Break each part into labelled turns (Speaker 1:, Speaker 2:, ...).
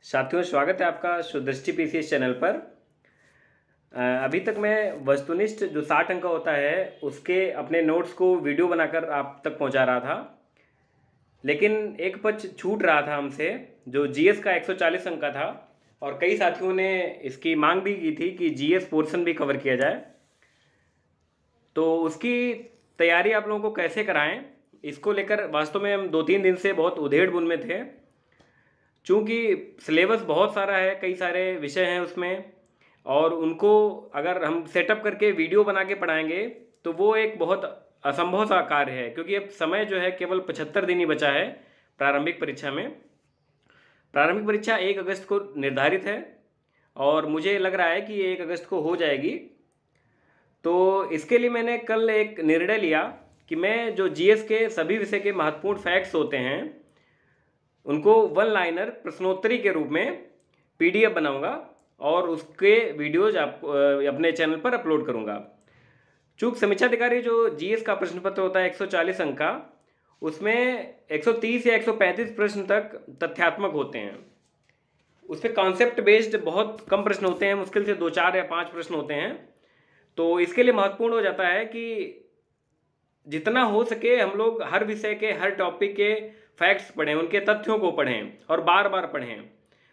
Speaker 1: साथियों, स्वागत है आपका सुदृष्टि पीसीएस चैनल पर। अभी तक मैं वस्तुनिष्ठ जो 60 अंक का होता है उसके अपने नोट्स को वीडियो बनाकर आप तक पहुंचा रहा था, लेकिन एक पक्ष छूट रहा था हमसे जो जीएस का 140 अंक का था। और कई साथियों ने इसकी मांग भी की थी कि जीएस पोर्शन भी कवर किया जाए। तो उसकी तैयारी आप लोगों को कैसे कराएं, इसको लेकर वास्तव में हम 2-3 दिन से बहुत उधेड़-बुन में थे। चूँकि सिलेबस बहुत सारा है, कई सारे विषय हैं उसमें, और उनको अगर हम सेटअप करके वीडियो बना के पढ़ाएंगे तो वो एक बहुत असंभव सा कार्य है, क्योंकि अब समय जो है केवल 75 दिन ही बचा है प्रारंभिक परीक्षा में। प्रारंभिक परीक्षा 1 अगस्त को निर्धारित है और मुझे लग रहा है कि ये 1 अगस्त को हो जाएगी। तो इसके लिए मैंने कल एक निर्णय लिया कि मैं जो जीएस के सभी विषय के महत्वपूर्ण फैक्ट्स होते हैं उनको वन लाइनर प्रश्नोत्तरी के रूप में पीडीएफ बनाऊंगा और उसके वीडियोज आप अपने चैनल पर अपलोड करूंगा। चूँकि समीक्षाधिकारी जो जीएस का प्रश्न पत्र होता है 140 अंक का, उसमें 130 या 135 प्रश्न तक तथ्यात्मक होते हैं। उस पर कॉन्सेप्ट बेस्ड बहुत कम प्रश्न होते हैं, मुश्किल से 2, 4 या 5 प्रश्न होते हैं। तो इसके लिए महत्वपूर्ण हो जाता है कि जितना हो सके हम लोग हर विषय के, हर टॉपिक के फैक्ट्स पढ़ें, उनके तथ्यों को पढ़ें और बार बार पढ़ें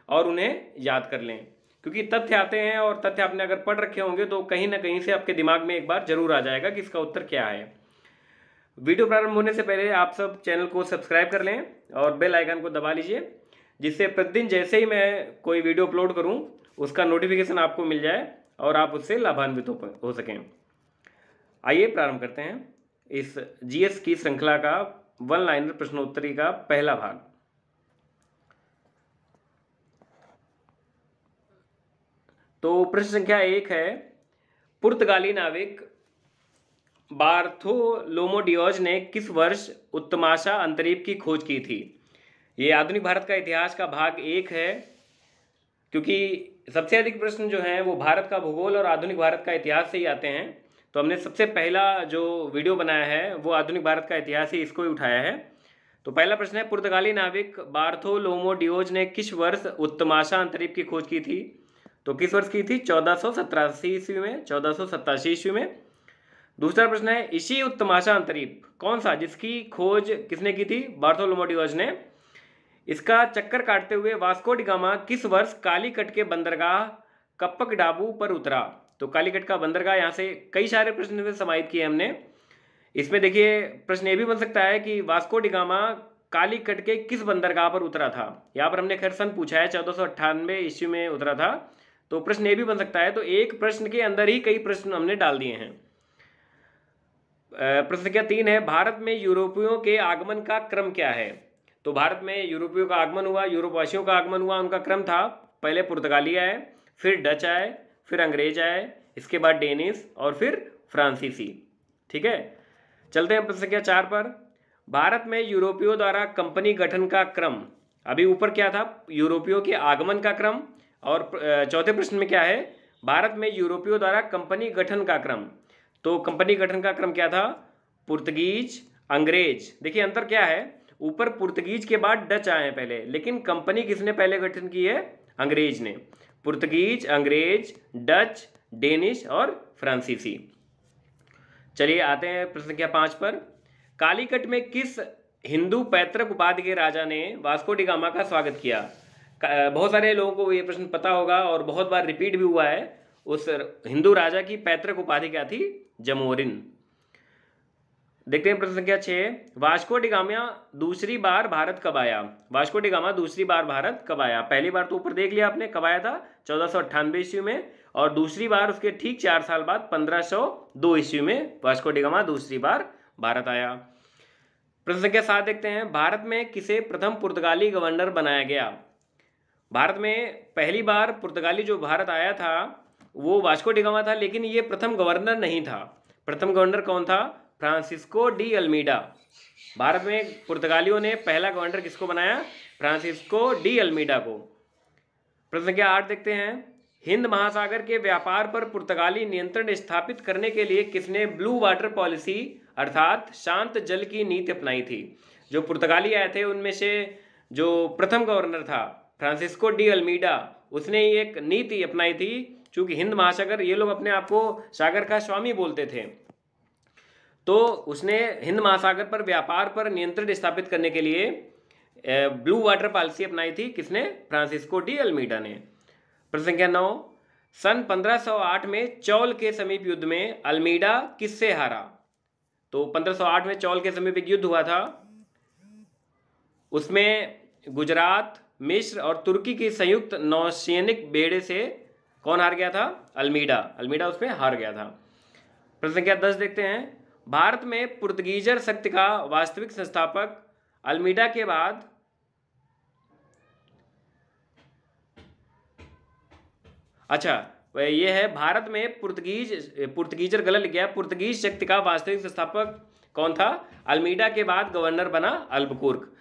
Speaker 1: और उन्हें याद कर लें। क्योंकि तथ्य आते हैं और तथ्य आपने अगर पढ़ रखे होंगे तो कहीं ना कहीं से आपके दिमाग में एक बार जरूर आ जाएगा कि इसका उत्तर क्या है। वीडियो प्रारंभ होने से पहले आप सब चैनल को सब्सक्राइब कर लें और बेल आइकन को दबा लीजिए, जिससे प्रतिदिन जैसे ही मैं कोई वीडियो अपलोड करूं उसका नोटिफिकेशन आपको मिल जाए और आप उससे लाभान्वित हो सकें। आइए प्रारंभ करते हैं इस जीएस की श्रृंखला का वन लाइनर प्रश्नोत्तरी का पहला भाग। तो प्रश्न संख्या 1 है, पुर्तगाली नाविक बार्थोलोमो डियोज ने किस वर्ष उत्तमाशा अंतरीप की खोज की थी? ये आधुनिक भारत का इतिहास का भाग 1 है, क्योंकि सबसे अधिक प्रश्न जो हैं वो भारत का भूगोल और आधुनिक भारत का इतिहास से ही आते हैं। तो हमने सबसे पहला जो वीडियो बनाया है वो आधुनिक भारत का इतिहास ही इसको ही उठाया है। तो पहला प्रश्न है, पुर्तगाली नाविक बार्थोलोमो डियोज ने किस वर्ष उत्तमाशा अंतरीप की खोज की थी? तो किस वर्ष की थी? 1487 ईस्वी में, 1487 ईस्वी में। दूसरा प्रश्न है, इसी उत्तमाशा अंतरीप कौन सा जिसकी खोज किसने की थी? बार्थोलोमो डियोज ने। इसका चक्कर काटते हुए वास्को डी गामा किस वर्ष कालीकट के बंदरगाह कप्पकडाबू पर उतरा? तो कालीकट का बंदरगाह, यहाँ से कई सारे प्रश्न समाहित किए हमने। इसमें देखिए प्रश्न ये भी बन सकता है कि वास्को डी गामा कालीकट के किस बंदरगाह पर उतरा था। यहाँ पर हमने खैर सन पूछा है, 1498 ईस्वी में उतरा था। तो प्रश्न ये भी बन सकता है। तो एक प्रश्न के अंदर ही कई प्रश्न हमने डाल दिए हैं। प्रश्न संख्या 3 है, भारत में यूरोपियों के आगमन का क्रम क्या है? तो भारत में यूरोपियों का आगमन हुआ, यूरोपवासियों का आगमन हुआ। उनका क्रम था, पहले पुर्तगाली आए, फिर डच आए, फिर अंग्रेज आए, इसके बाद डेनिश और फिर फ्रांसीसी। ठीक है, चलते हैं प्रश्न संख्या 4 पर। भारत में यूरोपियों द्वारा कंपनी गठन का क्रम, अभी ऊपर क्या था? यूरोपियों के आगमन का क्रम। और चौथे प्रश्न में क्या है? भारत में यूरोपियों द्वारा कंपनी गठन का क्रम। तो कंपनी गठन का क्रम क्या था? पुर्तगीज, अंग्रेज। देखिए अंतर क्या है, ऊपर पुर्तगीज के बाद डच आए हैं पहले, लेकिन कंपनी किसने पहले गठन की है? अंग्रेज ने। पुर्तगीज, अंग्रेज, डच, डेनिश और फ्रांसीसी। चलिए आते हैं प्रश्न संख्या 5 पर। कालीकट में किस हिंदू पैतृक उपाधि के राजा ने वास्को डी गामा का स्वागत किया? बहुत सारे लोगों को ये प्रश्न पता होगा और बहुत बार रिपीट भी हुआ है। उस हिंदू राजा की पैतृक उपाधि क्या थी? जमोरिन। देखते हैं प्रश्न संख्या 6, वास्को डी गामा दूसरी बार भारत कब आया? वास्को डी गामा दूसरी बार भारत कब आया? पहली बार तो ऊपर देख लिया आपने कब आया था, 1498 ईस्वी में, और दूसरी बार उसके ठीक 4 साल बाद 1502 ईस्वी में वास्को डी गामा दूसरी बार भारत आया। प्रश्न संख्या 7 देखते हैं, भारत में किसे प्रथम पुर्तगाली गवर्नर बनाया गया? भारत में पहली बार पुर्तगाली जो भारत आया था वो वास्को डी गामा था, लेकिन ये प्रथम गवर्नर नहीं था। प्रथम गवर्नर कौन था? Francisco de Almeida. भारत में पुर्तगालियों ने पहला गवर्नर किसको बनाया? फ्रांसिस्को डी अल्मीडा को। प्रश्न संख्या 8 देखते हैं, हिंद महासागर के व्यापार पर पुर्तगाली नियंत्रण स्थापित करने के लिए किसने ब्लू वाटर पॉलिसी अर्थात शांत जल की नीति अपनाई थी? जो पुर्तगाली आए थे उनमें से जो प्रथम गवर्नर था फ्रांसिस्को डी अल्मीडा, उसने एक नीति अपनाई थी, चूंकि हिंद महासागर, ये लोग अपने आप को सागर का स्वामी बोलते थे, तो उसने हिंद महासागर पर व्यापार पर नियंत्रण स्थापित करने के लिए ब्लू वाटर पॉलिसी अपनाई थी। किसने? फ्रांसिस्को डी अल्मीडा ने। प्रश्न संख्या 9, सन 1508 में चौल के समीप युद्ध में अल्मीडा किससे हारा? तो 1508 में चौल के समीप एक युद्ध हुआ था, उसमें गुजरात, मिस्र और तुर्की की संयुक्त नौसैनिक बेड़े से कौन हार गया था? अल्मीडा। अल्मीडा उसमें हार गया था। प्रश्न संख्या 10 देखते हैं, भारत में पुर्तगीजर शक्ति का वास्तविक संस्थापक अल्मीडा के बाद ये है, भारत में पुर्तगीजर गलत लिख गया, पुर्तगीज शक्ति का वास्तविक संस्थापक कौन था? अल्मीडा के बाद गवर्नर बना अल्बुकुर्क।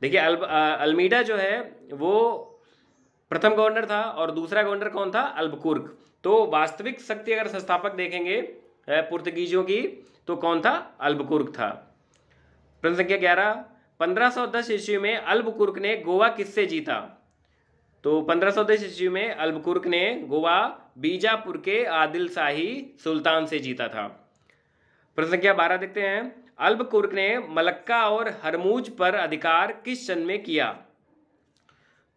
Speaker 1: देखिए अल्मीडा जो है वो प्रथम गवर्नर था और दूसरा गवर्नर कौन था? अल्बुकुर्क। तो वास्तविक शक्ति अगर संस्थापक देखेंगे पुर्तगीजों की तो कौन था? अल्बुकुर्क था। प्रश्न संख्या 11, 1510 ईस्वी में अल्बुकुर्क ने गोवा किससे जीता? तो 1510 ईस्वी में अल्बुकुर्क ने गोवा बीजापुर के आदिल शाही सुल्तान से जीता था। प्रश्न संख्या 12 देखते हैं, अल्बुकुर्क ने मलक्का और हरमूज पर अधिकार किस सन में किया?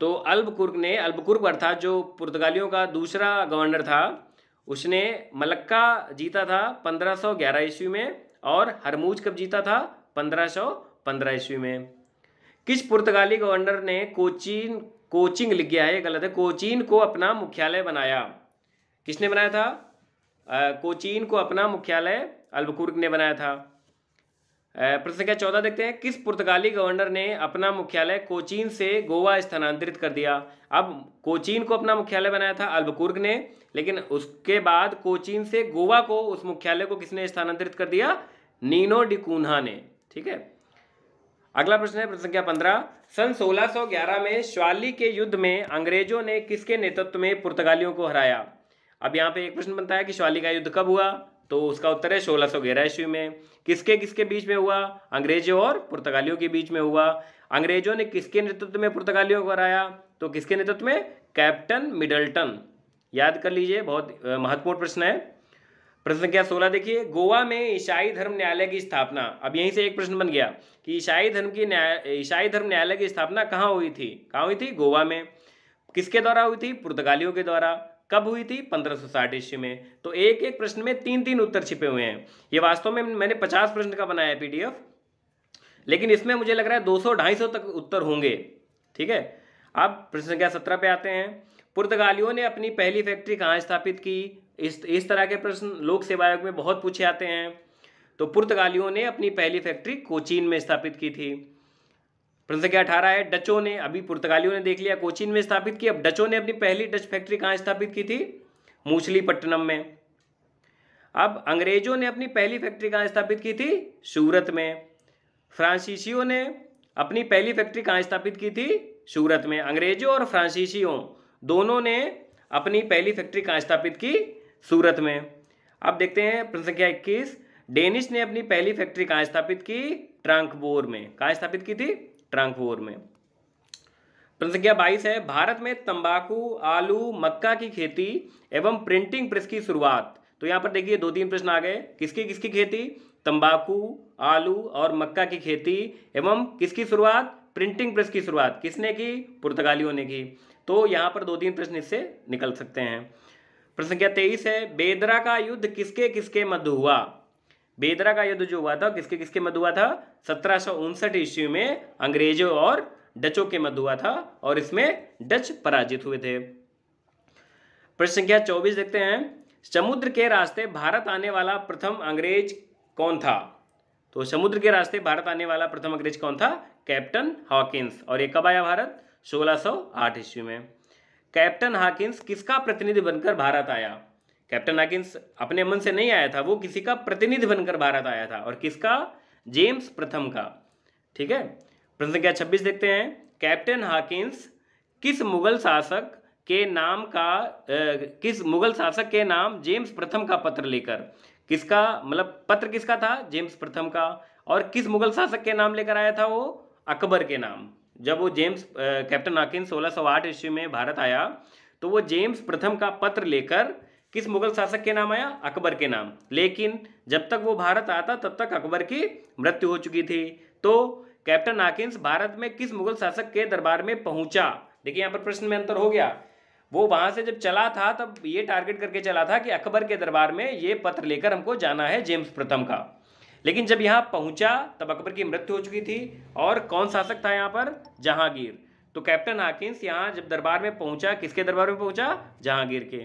Speaker 1: तो अल्बुकुर्क अर्थात जो पुर्तगालियों का दूसरा गवर्नर था, उसने मलक्का जीता था 1511 ईस्वी में और हरमूज कब जीता था? 1515 ईस्वी में। किस पुर्तगाली गवर्नर ने कोचीन लिख गया है, ये गलत है, कोचीन को अपना मुख्यालय बनाया? किसने बनाया था? कोचीन को अपना मुख्यालय अल्बुकुर्क ने बनाया था। प्रश्न संख्या 14 देखते हैं, किस पुर्तगाली गवर्नर ने अपना मुख्यालय कोचीन से गोवा स्थानांतरित कर दिया? अब कोचीन को अपना मुख्यालय बनाया था अल्बुकुर्क ने, लेकिन उसके बाद कोचीन से गोवा को, उस मुख्यालय को किसने स्थानांतरित कर दिया? नीनो डी कून्हा ने। ठीक है, अगला प्रश्न है प्रश्न संख्या 15, सन 1611 में श्वाली के युद्ध में अंग्रेजों ने किसके नेतृत्व में पुर्तगालियों को हराया? अब यहाँ पे एक प्रश्न बनता है कि श्वाली का युद्ध कब हुआ? तो उसका उत्तर है 1611 ईस्वी में। किसके बीच में हुआ? अंग्रेजों और पुर्तगालियों के बीच में हुआ। अंग्रेजों ने किसके नेतृत्व में पुर्तगालियों को हराया? तो किसके नेतृत्व में? Captain Middleton. याद कर लीजिए, बहुत महत्वपूर्ण प्रश्न है। प्रश्न संख्या 16 देखिए, गोवा में ईसाई धर्म न्यायालय की स्थापना। अब यहीं से एक प्रश्न बन गया कि ईसाई धर्म न्यायालय की स्थापना कहाँ हुई थी? कहाँ हुई थी? गोवा में। किसके द्वारा हुई थी? पुर्तगालियों के द्वारा। कब हुई थी? 1560 ईस्वी में। तो एक एक प्रश्न में 3-3 उत्तर छिपे हुए हैं। ये वास्तव में मैंने 50 प्रश्न का बनाया है PDF, लेकिन इसमें मुझे लग रहा है 200-250 तक उत्तर होंगे। ठीक है, अब प्रश्न संख्या 17 पे आते हैं, पुर्तगालियों ने अपनी पहली फैक्ट्री कहाँ स्थापित की? इस तरह के प्रश्न लोक सेवा आयोग में बहुत पूछे आते हैं। तो पुर्तगालियों ने अपनी पहली फैक्ट्री कोचीन में स्थापित की थी। प्रश्न संख्या 18 है, डचों ने, अभी पुर्तगालियों ने देख लिया कोचीन में स्थापित की, अब डचों ने अपनी पहली डच फैक्ट्री कहाँ स्थापित की थी? मूछलीपट्टनम में। अब अंग्रेजों ने अपनी पहली फैक्ट्री कहाँ स्थापित की थी? सूरत में। फ्रांसीसियों ने अपनी पहली फैक्ट्री कहाँ स्थापित की थी? सूरत में। अंग्रेजों और फ्रांसीसियों दोनों ने अपनी पहली फैक्ट्री कहाँ स्थापित की? सूरत में। अब देखते हैं प्रश्न संख्या 21, डेनिश ने अपनी पहली फैक्ट्री कहाँ स्थापित की? ट्रांकबोर में। कहाँ स्थापित की थी? ट्रांकबोर में। प्रश्न संख्या 22 है, भारत में तंबाकू, आलू, मक्का की खेती एवं प्रिंटिंग प्रेस की शुरुआत। तो यहाँ पर देखिए 2-3 प्रश्न आ गए। किसकी खेती? तंबाकू, आलू और मक्का की खेती एवं किसकी शुरुआत? प्रिंटिंग प्रेस की शुरुआत किसने की? पुर्तगालियों ने की। तो यहाँ पर 2-3 प्रश्न इससे निकल सकते हैं। प्रश्न संख्या 23 है, बेदरा का युद्ध किसके मध्य हुआ? बेदरा का युद्ध जो हुआ था किसके मध्य हुआ था? 1759 ईस्वी में अंग्रेजों और डचों के मध्य हुआ था और इसमें डच पराजित हुए थे। प्रश्न संख्या 24 देखते हैं, समुद्र के रास्ते भारत आने वाला प्रथम अंग्रेज कौन था? तो समुद्र के रास्ते भारत आने वाला प्रथम अंग्रेज कौन था? Captain Hawkins. और ये कब आया भारत? 1608 ईस्वी में। कैप्टन हॉकिंस किसका प्रतिनिधि बनकर भारत आया? कैप्टन हॉकिंस अपने मन से नहीं आया था, वो किसी का प्रतिनिधि बनकर भारत आया था। और किसका? जेम्स प्रथम का। ठीक है, प्रश्न संख्या 26 देखते हैं, कैप्टन हॉकिंस किस मुगल शासक के नाम जेम्स प्रथम का पत्र लेकर, किसका मतलब पत्र किसका था? जेम्स प्रथम का। और किस मुगल शासक के नाम लेकर आया था वो? अकबर के नाम। जब वो जेम्स कैप्टन हॉकिंस 1608 ईस्वी में भारत आया तो वो जेम्स प्रथम का पत्र लेकर किस मुगल शासक के नाम आया? अकबर के नाम। लेकिन जब तक वो भारत आता तब तक अकबर की मृत्यु हो चुकी थी। तो कैप्टन हॉकिंस भारत में किस मुगल शासक के दरबार में पहुंचा? देखिए यहाँ पर प्रश्न में अंतर हो गया। वो वहां से जब चला था तब ये टारगेट करके चला था कि अकबर के दरबार में ये पत्र लेकर हमको जाना है जेम्स प्रथम का। लेकिन जब यहाँ पहुंचा तब अकबर की मृत्यु हो चुकी थी। और कौन शासक था यहाँ पर? जहांगीर। तो कैप्टन हॉकिंस यहाँ जब दरबार में पहुंचा, किसके दरबार में पहुंचा? जहांगीर के।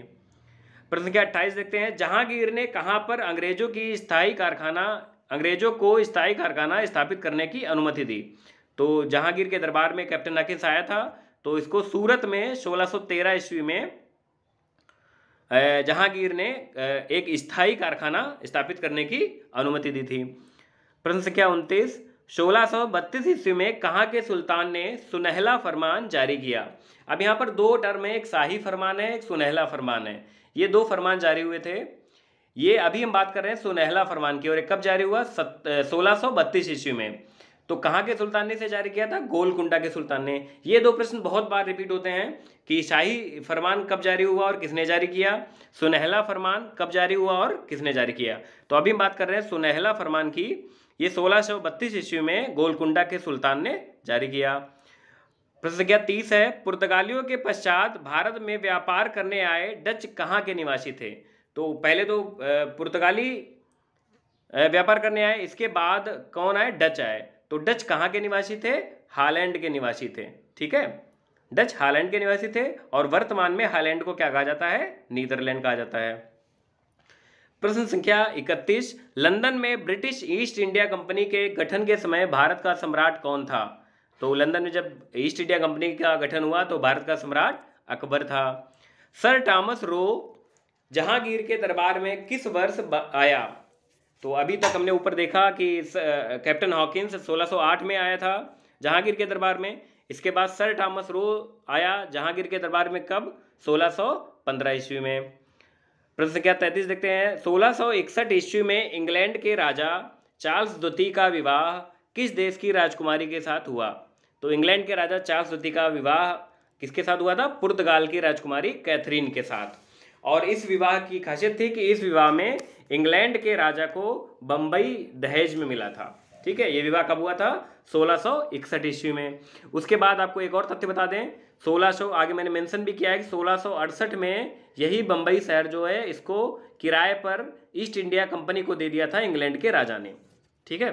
Speaker 1: प्रश्न संख्या 28 देखते हैं, जहांगीर ने कहां पर अंग्रेजों को स्थायी कारखाना स्थापित करने की अनुमति दी? तो जहांगीर के दरबार में कैप्टन हॉकिंस आया था तो इसको सूरत में 1613 ईस्वी में जहांगीर ने एक स्थायी कारखाना स्थापित करने की अनुमति दी थी। प्रश्न संख्या 29, 1632 ईस्वी में कहाँ के सुल्तान ने सुनहला फरमान जारी किया? अब यहाँ पर दो टर्म है, एक शाही फरमान है, एक सुनहला फरमान है। ये दो फरमान जारी हुए थे। ये अभी हम बात कर रहे हैं सुनहला फरमान की। और एक कब जारी हुआ? 1632 ईस्वी में। तो कहाँ के सुल्तान ने इसे जारी किया था? गोलकुंडा के सुल्तान ने। ये दो प्रश्न बहुत बार रिपीट होते हैं कि शाही फरमान कब जारी हुआ और किसने जारी किया, सुनहला फरमान कब जारी हुआ और किसने जारी किया। तो अभी हम बात कर रहे हैं सुनहला फरमान की। ये 1632 ईस्वी में गोलकुंडा के सुल्तान ने जारी किया। प्रश्न संख्या 30 है, पुर्तगालियों के पश्चात भारत में व्यापार करने आए डच कहाँ के निवासी थे? तो पहले तो पुर्तगाली व्यापार करने आए, इसके बाद कौन आए? डच आए। तो डच कहाँ के निवासी थे? हालैंड के निवासी थे। ठीक है, डच हालैंड के निवासी थे। और वर्तमान में हालैंड को क्या कहा जाता है? नीदरलैंड कहा जाता है। प्रश्न संख्या 31, लंदन में ब्रिटिश ईस्ट इंडिया कंपनी के गठन के समय भारत का सम्राट कौन था? तो लंदन में जब ईस्ट इंडिया कंपनी का गठन हुआ तो भारत का सम्राट अकबर था। सर थॉमस रो जहांगीर के दरबार में किस वर्ष आया? तो अभी तक हमने ऊपर देखा कि कैप्टन हॉकिंस 1608 में आया था जहांगीर के दरबार में। इसके बाद सर थॉमस रो आया जहांगीर के दरबार में कब? 1615 ईस्वी में। प्रश्न संख्या 33 देखते हैं, 1661 ईस्वी में इंग्लैंड के राजा चार्ल्स द्वितीय का विवाह किस देश की राजकुमारी के साथ हुआ? तो इंग्लैंड के राजा चार्ल्स द्वितीय का विवाह किसके साथ हुआ था? पुर्तगाल की राजकुमारी कैथरीन के साथ। और इस विवाह की खासियत थी कि इस विवाह में इंग्लैंड के राजा को बंबई दहेज में मिला था। ठीक है, ये विवाह कब हुआ था? 1661 ईस्वी में। उसके बाद आपको एक और तथ्य बता दें, 1600 आगे मैंने मेंशन भी किया है कि 1668 में यही बंबई शहर जो है इसको किराए पर ईस्ट इंडिया कंपनी को दे दिया था इंग्लैंड के राजा ने। ठीक है।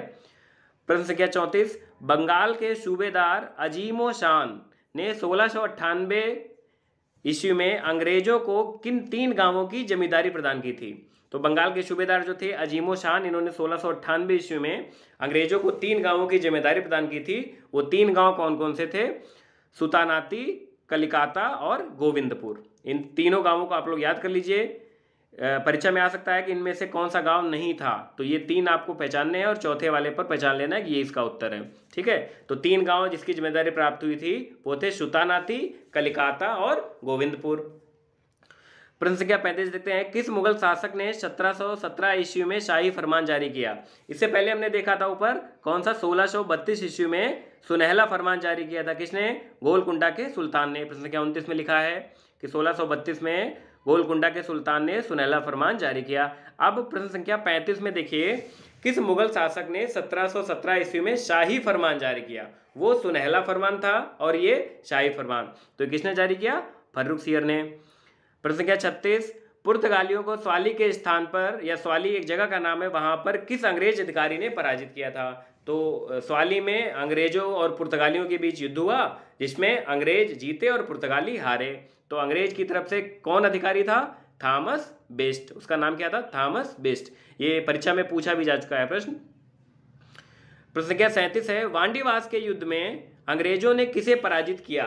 Speaker 1: प्रश्न संख्या 34, बंगाल के सूबेदार अजीमो शान ने 1698 ईस्वी में अंग्रेजों को किन 3 गांवों की जमींदारी प्रदान की थी? तो बंगाल के सूबेदार जो थे अजीमो शान, इन्होंने 1698 ईस्वी में अंग्रेजों को 3 गांवों की जिम्मेदारी प्रदान की थी। वो 3 गांव कौन कौन से थे? सुतानाती, कलिकाता और गोविंदपुर। इन तीनों गांवों को आप लोग याद कर लीजिए। परीक्षा में आ सकता है कि इनमें से कौन सा गांव नहीं था। तो ये 3 आपको पहचानने हैं और चौथे वाले पर पहचान लेना है कि ये इसका उत्तर है। ठीक है, तो 3 गांव जिसकी जिम्मेदारी प्राप्त हुई थी वो थे सुतानाती, कलिकाता और गोविंदपुर। प्रश्न संख्या 35 देखते हैं, किस मुगल शासक ने 1717 ईस्वी में शाही फरमान जारी किया? इससे पहले हमने देखा था ऊपर कौन सा? 1632 ईस्वी में सुनहला फरमान जारी किया था। किसने? गोलकुंडा के सुल्तान ने। प्रश्न संख्या 29 में लिखा है कि 1632 में गोलकुंडा के सुल्तान ने सुनहला फरमान जारी किया। अब प्रश्न संख्या 35 में देखिए, किस मुगल शासक ने 1717 ईस्वी में शाही फरमान जारी किया? वो सुनहला फरमान था और ये शाही फरमान। तो किसने जारी किया? फर्रुखसियर ने। प्रश्न संख्या 36, पुर्तगालियों को स्वाली के स्थान पर, या स्वाली एक जगह का नाम है, वहां पर किस अंग्रेज अधिकारी ने पराजित किया था? तो स्वाली में अंग्रेजों और पुर्तगालियों के बीच युद्ध हुआ जिसमें अंग्रेज जीते और पुर्तगाली हारे। तो अंग्रेज की तरफ से कौन अधिकारी था? Thomas best. उसका नाम क्या था? Thomas best. ये परीक्षा में पूछा भी जा चुका है प्रश्न। प्रश्न संख्या 37 है, वांडीवास के युद्ध में अंग्रेजों ने किसे पराजित किया?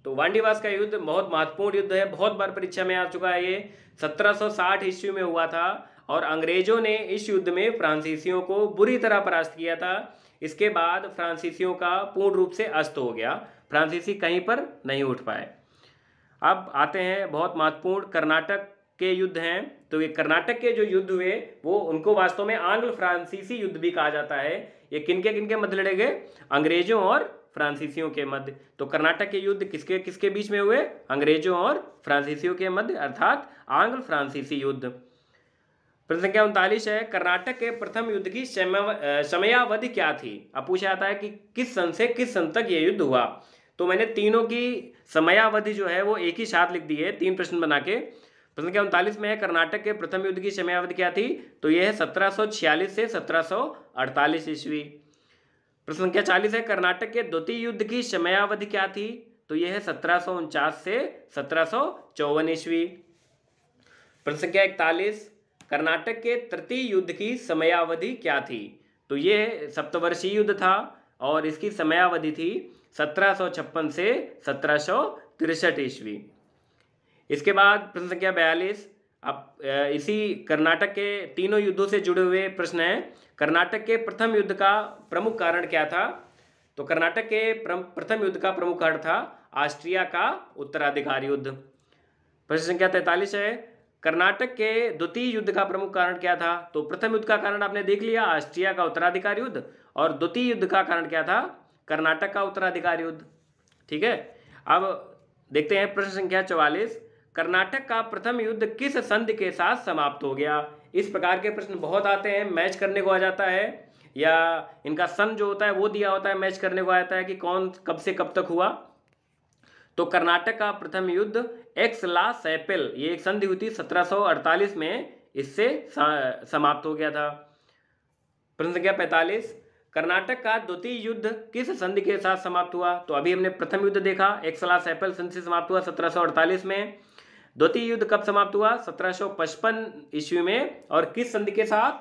Speaker 1: तो वांडीवास का युद्ध बहुत महत्वपूर्ण युद्ध है, बहुत बार परीक्षा में आ चुका है। ये 1760 ईस्वी में हुआ था और अंग्रेजों ने इस युद्ध में फ्रांसीसियों को बुरी तरह परास्त किया था। इसके बाद फ्रांसीसियों का पूर्ण रूप से अस्त हो गया, फ्रांसीसी कहीं पर नहीं उठ पाए। अब आते हैं बहुत महत्वपूर्ण कर्नाटक के युद्ध हैं। तो ये कर्नाटक के जो युद्ध हुए वो उनको वास्तव में आंग्ल फ्रांसीसी युद्ध भी कहा जाता है। ये किनके मध्य लड़े गए? अंग्रेजों और फ्रांसीसियों के मध्य। तो कर्नाटक के युद्ध किसके किसके बीच में हुए? अंग्रेजों और फ्रांसीसियों के मध्य, अर्थात आंग्ल फ्रांसीसी युद्ध। प्रश्न संख्या 39 है, कर्नाटक के प्रथम युद्ध की समयावधि क्या थी? अब पूछा जाता है कि किस सन से किस सन तक यह युद्ध हुआ। तो मैंने तीनों की समयावधि जो है वो एक ही साथ लिख दी है, 3 प्रश्न बना के। प्रश्न संख्या 39 में है, कर्नाटक के प्रथम युद्ध की समयावधि क्या थी? तो यह है 1746 से 1748 ईस्वी। प्रश्न संख्या 40 है, कर्नाटक के द्वितीय युद्ध की समयावधि क्या थी? तो यह है 1749 से 1754 ईस्वी। प्रश्न संख्या 41, कर्नाटक के तृतीय युद्ध की समयावधि क्या थी? तो यह सप्तवर्षीय युद्ध था और इसकी समयावधि थी 1756 से 1763 ईस्वी। इसके बाद प्रश्न संख्या 42, अब इसी कर्नाटक के तीनों युद्धों से जुड़े हुए प्रश्न है। कर्नाटक के प्रथम युद्ध का प्रमुख कारण क्या था? तो कर्नाटक के प्रथम युद्ध का प्रमुख कारण था ऑस्ट्रिया का उत्तराधिकार युद्ध। प्रश्न संख्या 43 है, कर्नाटक के द्वितीय युद्ध का प्रमुख कारण क्या था? तो प्रथम युद्ध का कारण आपने देख लिया, ऑस्ट्रिया का उत्तराधिकार युद्ध, और द्वितीय युद्ध का कारण क्या था? कर्नाटक का उत्तराधिकार युद्ध। ठीक है, अब देखते हैं प्रश्न संख्या 44, कर्नाटक का प्रथम युद्ध किस संधि के साथ समाप्त हो गया? इस प्रकार के प्रश्न बहुत आते हैं, मैच करने को आ जाता है, या इनका सन जो होता है वो दिया होता है, मैच करने को आता है कि कौन कब से कब तक हुआ। तो कर्नाटक का प्रथम युद्ध एक्स-ला-सैपिल, ये एक संधि हुई थी 1748 में, इससे समाप्त हो गया था। प्रश्न संख्या 45, कर्नाटक का द्वितीय युद्ध किस संधि के साथ समाप्त हुआ? तो अभी हमने प्रथम युद्ध देखा, एक्स-ला-सैपिल संधि से समाप्त हुआ 1748 में। द्वितीय युद्ध कब समाप्त हुआ? 1755 ईस्वी में, और किस संधि के साथ?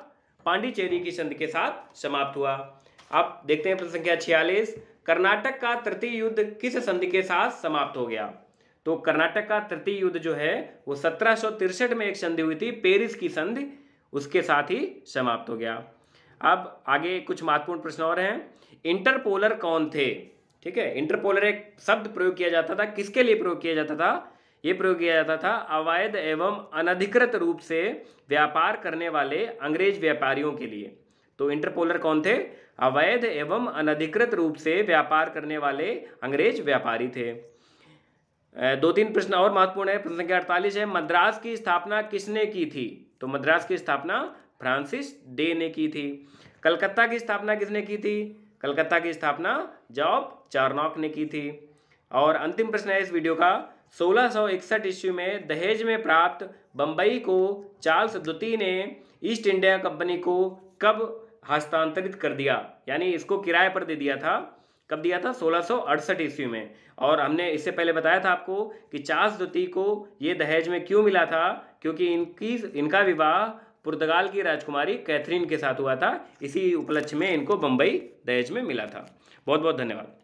Speaker 1: पांडिचेरी की संधि के साथ समाप्त हुआ। अब देखते हैं प्रश्न संख्या 46, कर्नाटक का तृतीय युद्ध किस संधि के साथ समाप्त हो गया? तो कर्नाटक का तृतीय युद्ध जो है वो 1763 में एक संधि हुई थी, पेरिस की संधि, उसके साथ ही समाप्त हो गया। अब आगे कुछ महत्वपूर्ण प्रश्न और हैं। इंटरपोलर कौन थे? ठीक है, इंटरपोलर एक शब्द प्रयोग किया जाता था, किसके लिए प्रयोग किया जाता था? ये प्रयोग किया जाता था अवैध एवं अनधिकृत रूप से व्यापार करने वाले अंग्रेज व्यापारियों के लिए। तो इंटरपोलर कौन थे? अवैध एवं अनधिकृत रूप से व्यापार करने वाले अंग्रेज व्यापारी थे। 2-3 प्रश्न और महत्वपूर्ण है। प्रश्न संख्या 48 है, मद्रास की स्थापना किसने की थी? तो मद्रास की स्थापना फ्रांसिस डे ने की थी। कलकत्ता की स्थापना किसने की थी? कलकत्ता की स्थापना जॉब चार्नॉक ने की थी। और अंतिम प्रश्न है इस वीडियो का, 1661 ईस्वी में दहेज में प्राप्त बंबई को चार्ल्स द्वितीय ने ईस्ट इंडिया कंपनी को कब हस्तांतरित कर दिया? यानी इसको किराए पर दे दिया था। कब दिया था? 1668 ईस्वी में। और हमने इससे पहले बताया था आपको कि चार्ल्स द्वितीय को ये दहेज में क्यों मिला था, क्योंकि इनका विवाह पुर्तगाल की राजकुमारी कैथरीन के साथ हुआ था। इसी उपलक्ष्य में इनको बम्बई दहेज में मिला था। बहुत बहुत धन्यवाद।